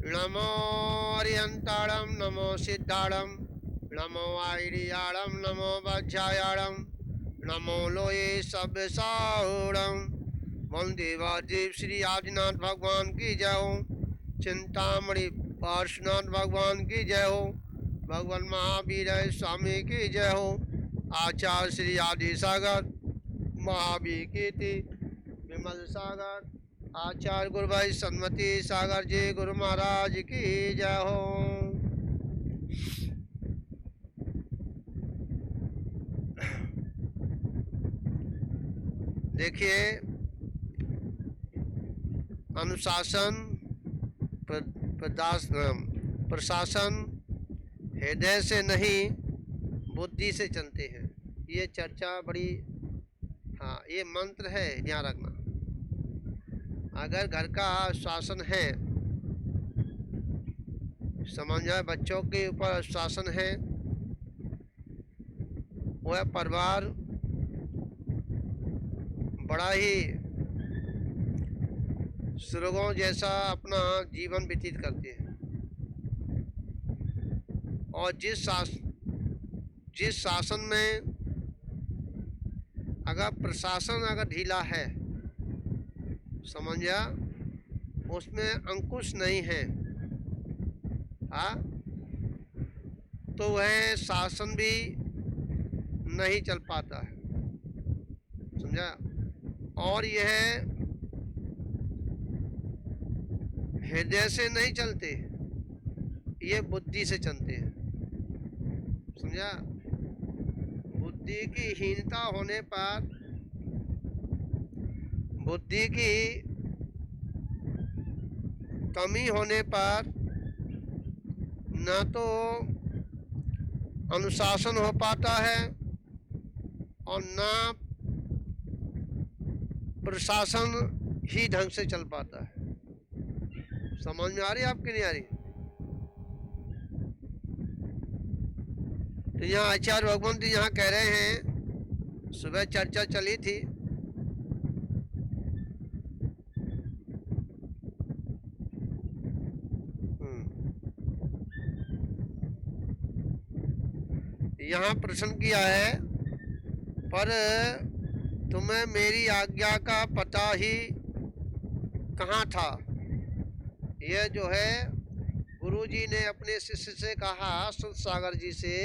नमो अरिहंताणं नमो सिद्धाणं नमो आईरियाणं नमो वज्रायाणं नमो लोये सब्यसाहूणं। वंदे वाजीव श्री आदिनाथ भगवान की जय हो। चिंतामणि पार्श्वनाथ भगवान की जय हो। भगवान महावीर स्वामी की जय हो। आचार्य श्री आदि सागर महावीर कीर्ति विमल सागर आचार्य गुरु भाई सन्मति सागर जी गुरु महाराज की जय हो। देखिए, अनुशासन प्रशासन हृदय से नहीं बुद्धि से चलते हैं। ये चर्चा बड़ी, हाँ, ये मंत्र है, ध्यान रखना। अगर घर का शासन है, समझ जाए, बच्चों के ऊपर शासन है, वह परिवार बड़ा ही सुरगों जैसा अपना जीवन व्यतीत करते हैं। और जिस शासन में अगर प्रशासन अगर ढीला है, समझ जा, उसमें अंकुश नहीं है, हाँ, तो वह शासन भी नहीं चल पाता है, समझा। और यह हृदय से नहीं चलते, ये बुद्धि से चलते हैं, समझा। बुद्धि की हीनता होने पर, बुद्धि की कमी होने पर न तो अनुशासन हो पाता है और न प्रशासन ही ढंग से चल पाता है। समझ में आ रही है आपकी, नहीं आ रही? तो यहाँ आचार्य भगवान जी यहाँ कह रहे हैं, सुबह चर्चा चली थी, यहाँ प्रश्न किया है, पर तुम्हें मेरी आज्ञा का पता ही कहाँ था। यह जो है गुरुजी ने अपने शिष्य से कहा, सुदसागर जी से,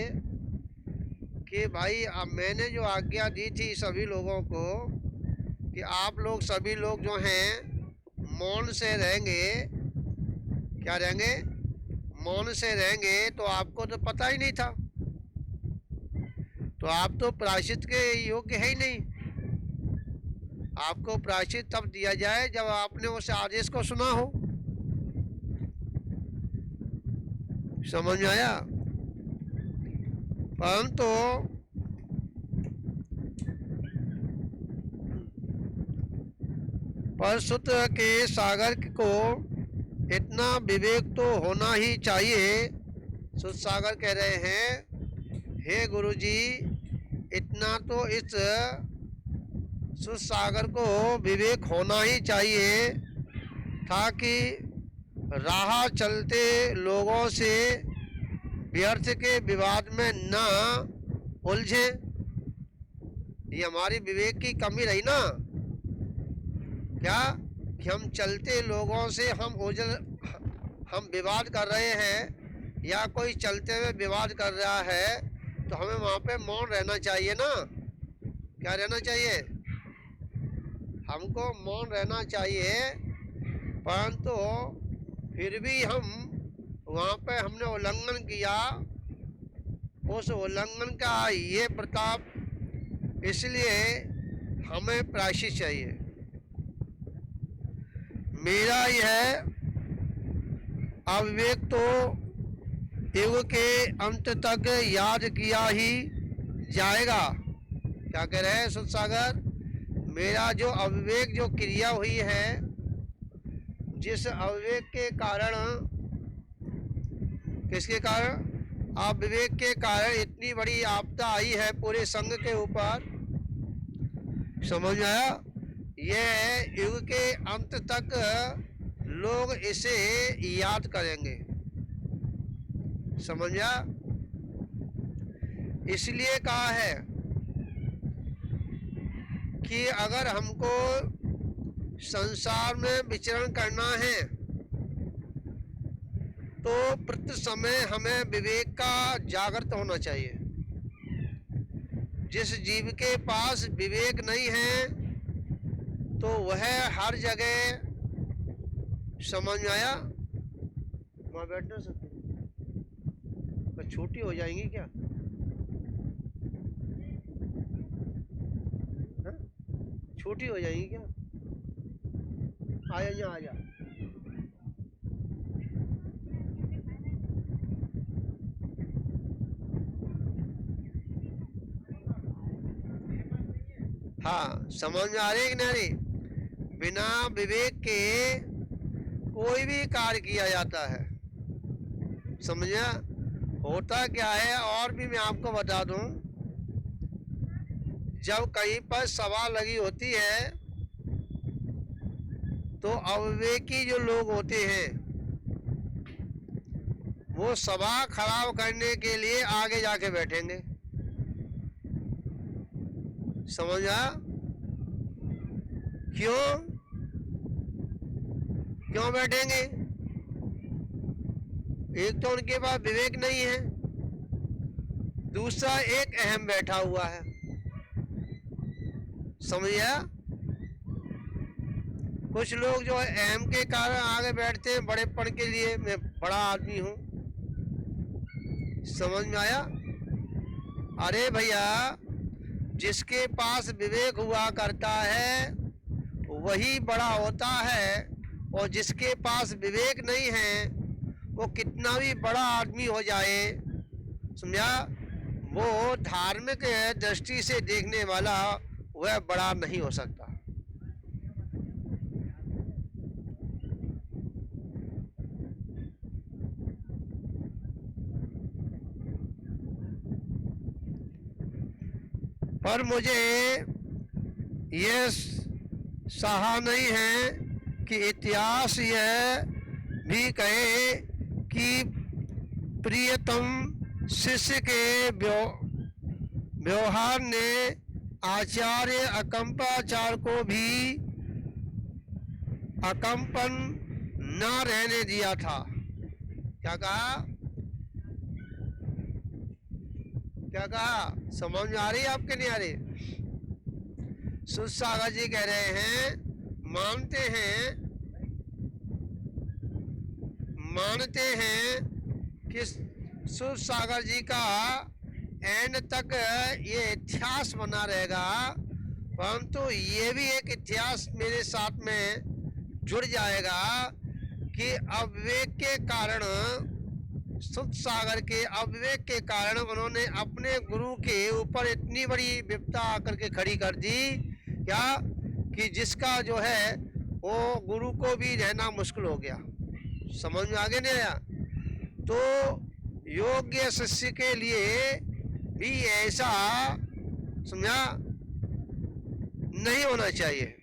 कि भाई अब मैंने जो आज्ञा दी थी सभी लोगों को कि आप लोग सभी लोग जो हैं मौन से रहेंगे, क्या रहेंगे, मौन से रहेंगे, तो आपको तो पता ही नहीं था, तो आप तो प्रायश्चित के योग्य है ही नहीं। आपको प्रायश्चित तब दिया जाए जब आपने उस आदेश को सुना हो। समझ में आया? परंतु परशुद्ध के सागर को इतना विवेक तो होना ही चाहिए। शुद्ध सागर कह रहे हैं, हे गुरुजी, इतना तो इस शुद्ध सागर को विवेक होना ही चाहिए ताकि राह चलते लोगों से व्यर्थ के विवाद में न उलझे। ये हमारी विवेक की कमी रही ना, क्या कि हम चलते लोगों से हम विवाद कर रहे हैं, या कोई चलते हुए विवाद कर रहा है, तो हमें वहाँ पे मौन रहना चाहिए ना। क्या रहना चाहिए? हमको मौन रहना चाहिए, परंतु फिर भी हम वहाँ पे हमने उल्लंघन किया, उस उल्लंघन का ये प्रताप, इसलिए हमें प्रायश्चित चाहिए। मेरा यह अविवेक तो युग के अंत तक याद किया ही जाएगा। क्या कह रहे हैं शुद्ध सागर? मेरा जो अविवेक जो क्रिया हुई है, जिस अविवेक के कारण, किसके कारण? अविवेक के कारण इतनी बड़ी आपदा आई है पूरे संघ के ऊपर। समझ आया? यह युग के अंत तक लोग इसे याद करेंगे। समझा? इसलिए कहा है कि अगर हमको संसार में विचरण करना है तो प्रति समय हमें विवेक का जागृत होना चाहिए। जिस जीव के पास विवेक नहीं है तो वह हर जगह, समझ में आया, वहाँ बैठ ना सकते, तो छोटी हो जाएंगी क्या? हा? छोटी हो जाएंगी क्या? आया यहाँ, आजा। हाँ, समझ में आ रही है कि नहीं? बिना विवेक के कोई भी कार्य किया जाता है। समझा? होता क्या है, और भी मैं आपको बता दूं, जब कहीं पर सभा लगी होती है तो अविवेकी जो लोग होते हैं वो सभा खराब करने के लिए आगे जाके बैठेंगे। समझा? क्यों क्यों बैठेंगे? एक तो उनके पास विवेक नहीं है, दूसरा एक अहम बैठा हुआ है। समझिए? कुछ लोग जो है अहम के कारण आगे बैठते हैं, बड़ेपन के लिए, मैं बड़ा आदमी हूं। समझ में आया? अरे भैया, जिसके पास विवेक हुआ करता है वही बड़ा होता है, और जिसके पास विवेक नहीं है वो कितना भी बड़ा आदमी हो जाए, समझा, वो धार्मिक दृष्टि से देखने वाला वह बड़ा नहीं हो सकता। पर मुझे ये सहा नहीं है कि इतिहास यह भी कहे कि प्रियतम शिष्य के व्यवहार ने आचार्य अकंपाचार्य को भी अकंपन न रहने दिया था। क्या कहा? क्या कहा? समझ में आ रही है आपके? नहीं आ रही? सुसागर जी कह रहे हैं, मानते हैं कि सुसागर जी का एंड तक ये इतिहास बना रहेगा, परंतु ये भी एक इतिहास मेरे साथ में जुड़ जाएगा कि अविवेक के कारण, सुसागर के अविवेक के कारण उन्होंने अपने गुरु के ऊपर इतनी बड़ी विपदा आकर के खड़ी कर दी, क्या, कि जिसका जो है वो गुरु को भी रहना मुश्किल हो गया। समझ में आगे नहीं आया? तो योग्य शिष्य के लिए भी ऐसा, समझा, नहीं होना चाहिए।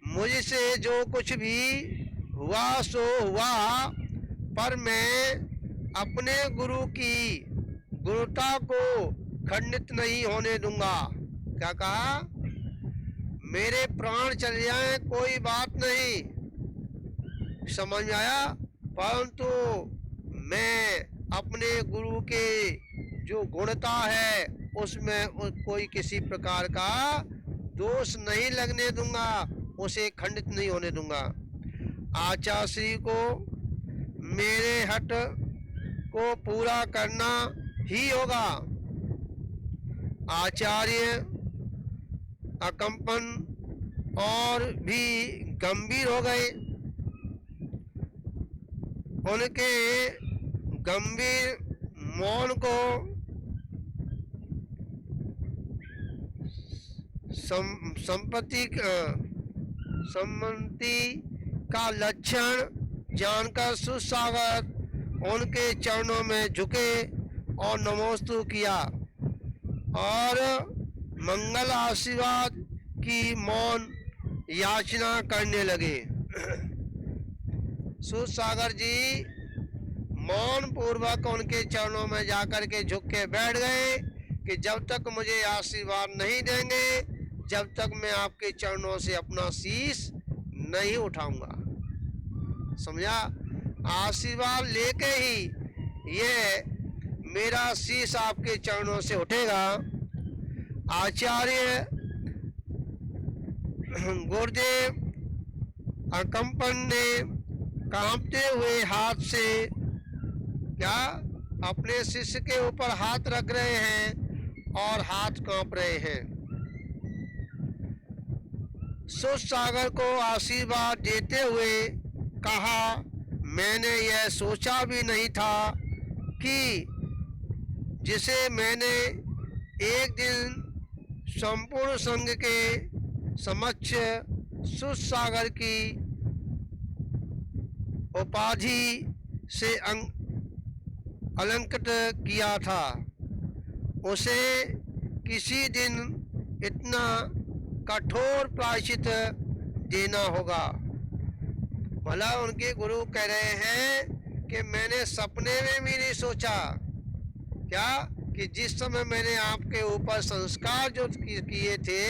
मुझसे जो कुछ भी हुआ सो हुआ, पर मैं अपने गुरु की गुरुता को खंडित नहीं होने दूंगा। क्या कहा? मेरे प्राण चल जाए कोई बात नहीं, समझ में आया, परंतु मैं अपने गुरु के जो गुणता है उसमें कोई किसी प्रकार का दोष नहीं लगने दूंगा, उसे खंडित नहीं होने दूंगा। आचार्य श्री को मेरे हट को पूरा करना ही होगा। आचार्य अकंपन और भी गंभीर हो गए। उनके गंभीर मौन को सम्मति का लक्षण जानकर सुसागर उनके चरणों में झुके और नमोस्तु किया और मंगल आशीर्वाद की मौन याचना करने लगे। सूरसागर जी मौन पूर्वक उनके चरणों में जाकर के झुक के बैठ गए कि जब तक मुझे आशीर्वाद नहीं देंगे, जब तक मैं आपके चरणों से अपना शीश नहीं उठाऊंगा। समझा? आशीर्वाद लेके ही ये मेरा शीश आपके चरणों से उठेगा। आचार्य गुरुदेव अकंपन ने कांपते हुए हाथ से क्या अपने शिष्य के ऊपर हाथ रख रहे हैं और हाथ कांप रहे हैं। सूरसागर को आशीर्वाद देते हुए कहा, मैंने यह सोचा भी नहीं था कि जिसे मैंने एक दिन संपूर्ण संघ के समक्ष सूरसागर की उपाधि से अलंकृत किया था, उसे किसी दिन इतना कठोर प्रायश्चित देना होगा। भला उनके गुरु कह रहे हैं कि मैंने सपने में भी नहीं सोचा क्या कि जिस समय मैंने आपके ऊपर संस्कार जो किए थे,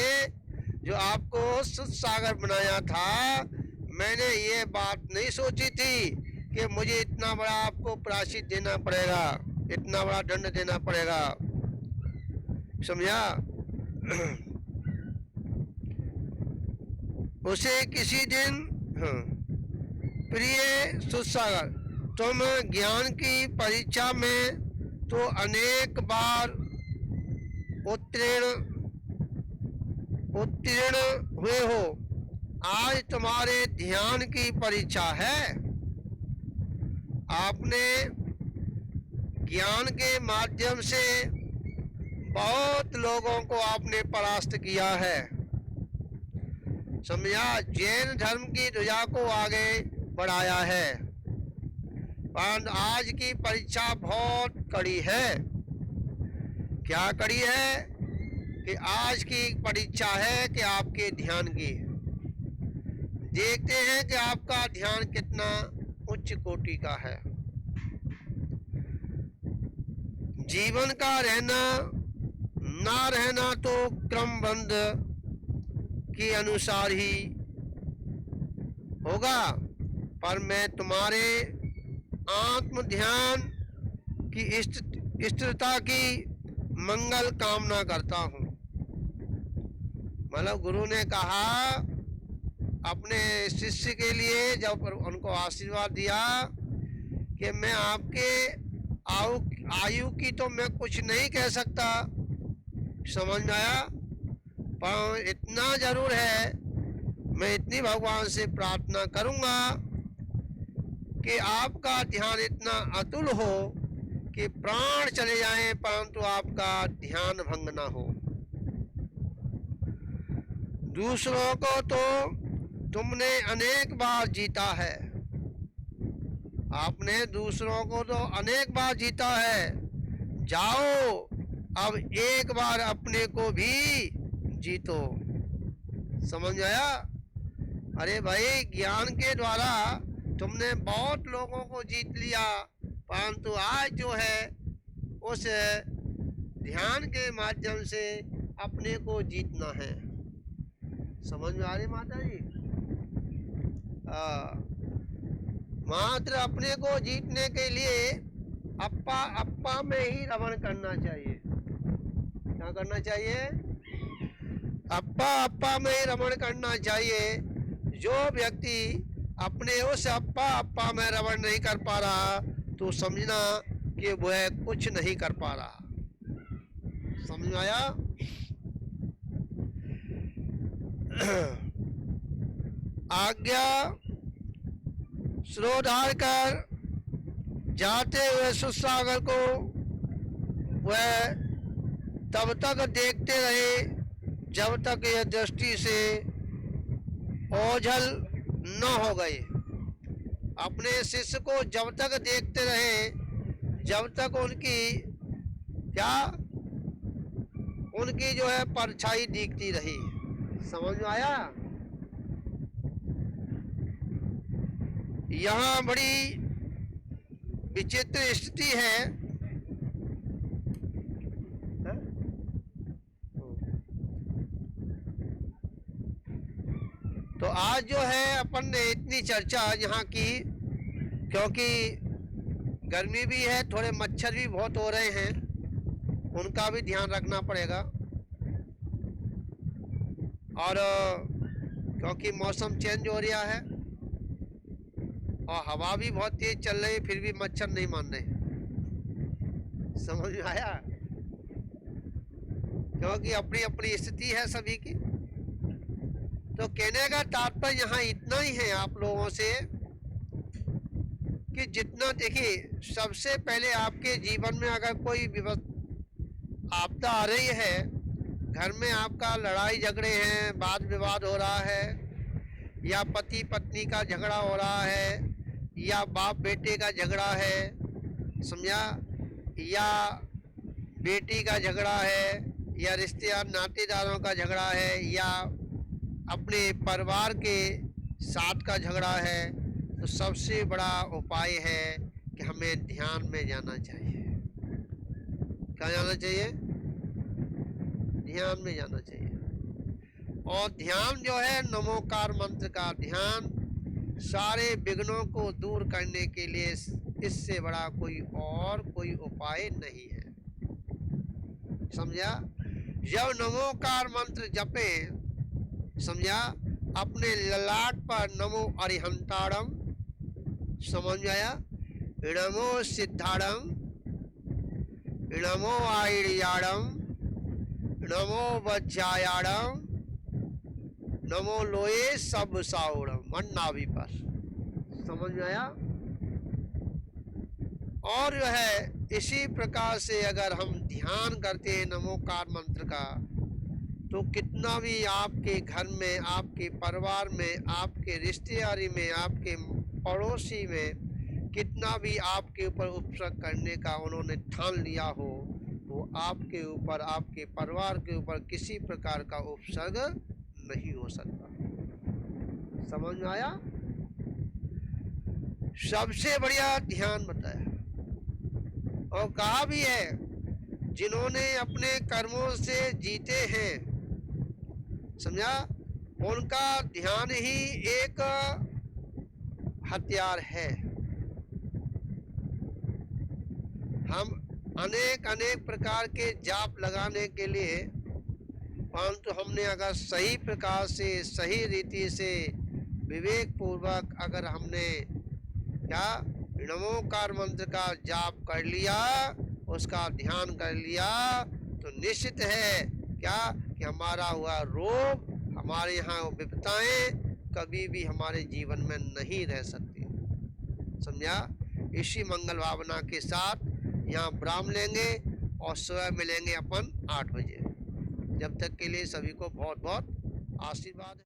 जो आपको सूरसागर बनाया था, मैंने ये बात नहीं सोची थी कि मुझे इतना बड़ा आपको प्रायश्चित देना पड़ेगा, इतना बड़ा दंड देना पड़ेगा। समझा? उसे किसी दिन प्रिय सूरसागर, तुम ज्ञान की परीक्षा में तो अनेक बार उत्तीर्ण हुए हो, आज तुम्हारे ध्यान की परीक्षा है। आपने ज्ञान के माध्यम से बहुत लोगों को आपने परास्त किया है। समझा? जैन धर्म की ध्वजा को आगे बढ़ाया है। पर आज की परीक्षा बहुत कड़ी है। क्या कड़ी है? कि आज की परीक्षा है कि आपके ध्यान की। देखते हैं कि आपका ध्यान कितना उच्च कोटि का है। जीवन का रहना ना रहना तो क्रमबद्ध के अनुसार ही होगा, पर मैं तुम्हारे आत्म ध्यान की स्थिरता की मंगल कामना करता हूँ। मतलब गुरु ने कहा अपने शिष्य के लिए, जब उनको आशीर्वाद दिया कि मैं आपके आयु की तो मैं कुछ नहीं कह सकता, समझ में आया, पर इतना जरूर है, मैं इतनी भगवान से प्रार्थना करूंगा कि आपका ध्यान इतना अतुल हो कि प्राण चले जाएं परंतु आपका ध्यान भंग ना हो। दूसरों को तो तुमने अनेक बार जीता है, आपने दूसरों को तो अनेक बार जीता है, जाओ अब एक बार अपने को भी जीतो। समझ आया? अरे भाई, ज्ञान के द्वारा तुमने बहुत लोगों को जीत लिया, परंतु आज जो है उस ध्यान के माध्यम से अपने को जीतना है। समझ में आ रही माता जी? मात्र अपने को जीतने के लिए अप्पा अप्पा में ही रमण करना चाहिए। क्या करना चाहिए? अप्पा अप्पा में ही रमण करना चाहिए। जो व्यक्ति अपने उस अप्पा अप्पा में रमण नहीं कर पा रहा तो समझना कि वह कुछ नहीं कर पा रहा। समझ में आया? आज्ञा श्रोधार कर जाते हुए सूरसागर को वह तब तक देखते रहे जब तक यह दृष्टि से ओझल न हो गए। अपने शिष्य को जब तक देखते रहे जब तक उनकी जो है परछाई दिखती रही। समझ में आया? यहाँ बड़ी विचित्र स्थिति है। तो आज जो है अपन ने इतनी चर्चा यहाँ की, क्योंकि गर्मी भी है, थोड़े मच्छर भी बहुत हो रहे हैं, उनका भी ध्यान रखना पड़ेगा। और क्योंकि मौसम चेंज हो रहा है और हवा भी बहुत तेज चल रही है, फिर भी मच्छर नहीं मान रहे। समझ में आया? क्योंकि अपनी अपनी स्थिति है सभी की। तो कहने का तात्पर्य यहाँ इतना ही है आप लोगों से कि जितना, देखिए, सबसे पहले आपके जीवन में अगर कोई आपदा आ रही है, घर में आपका लड़ाई झगड़े हैं, वाद विवाद हो रहा है, या पति पत्नी का झगड़ा हो रहा है, या बाप बेटे का झगड़ा है, समझा, या बेटी का झगड़ा है, या रिश्तेदार नातेदारों का झगड़ा है, या अपने परिवार के साथ का झगड़ा है, तो सबसे बड़ा उपाय है कि हमें ध्यान में जाना चाहिए। क्या जाना चाहिए? ध्यान में जाना चाहिए। और ध्यान जो है नमोकार मंत्र का ध्यान सारे विघ्नों को दूर करने के लिए, इससे बड़ा कोई उपाय नहीं है। समझा? जब नमोकार मंत्र जपे, समझा, अपने ललाट पर नमो अरिहंताड़म, समझ आया, नमो सिद्धाड़म, नमो आयर्याड़म, नमो वज्रायाड़म, नमो लोए सब साउड़म, मन नाभि पर। समझ में आया? और जो है इसी प्रकार से अगर हम ध्यान करते हैं नमोकार मंत्र का, तो कितना भी आपके घर में, आपके परिवार में, आपके रिश्तेदारी में, आपके पड़ोसी में कितना भी आपके ऊपर उपसर्ग करने का उन्होंने ठान लिया हो, वो आपके ऊपर, आपके परिवार के ऊपर किसी प्रकार का उपसर्ग नहीं हो सकता। समझ में आया? सबसे बढ़िया ध्यान बताया। और कहा भी है, जिन्होंने अपने कर्मों से जीते हैं, समझा, उनका ध्यान ही एक हथियार है। हम अनेक प्रकार के जाप लगाने के लिए, परंतु हमने अगर सही प्रकार से, सही रीति से, विवेक पूर्वक अगर हमने क्या नमोकार मंत्र का जाप कर लिया, उसका ध्यान कर लिया, तो निश्चित है क्या कि हमारा हुआ रोग, हमारे यहाँ विपदाएं कभी भी हमारे जीवन में नहीं रह सकती। समझा? इसी मंगल भावना के साथ यहाँ विराम लेंगे और सुबह मिलेंगे अपन 8 बजे। जब तक के लिए सभी को बहुत बहुत आशीर्वाद।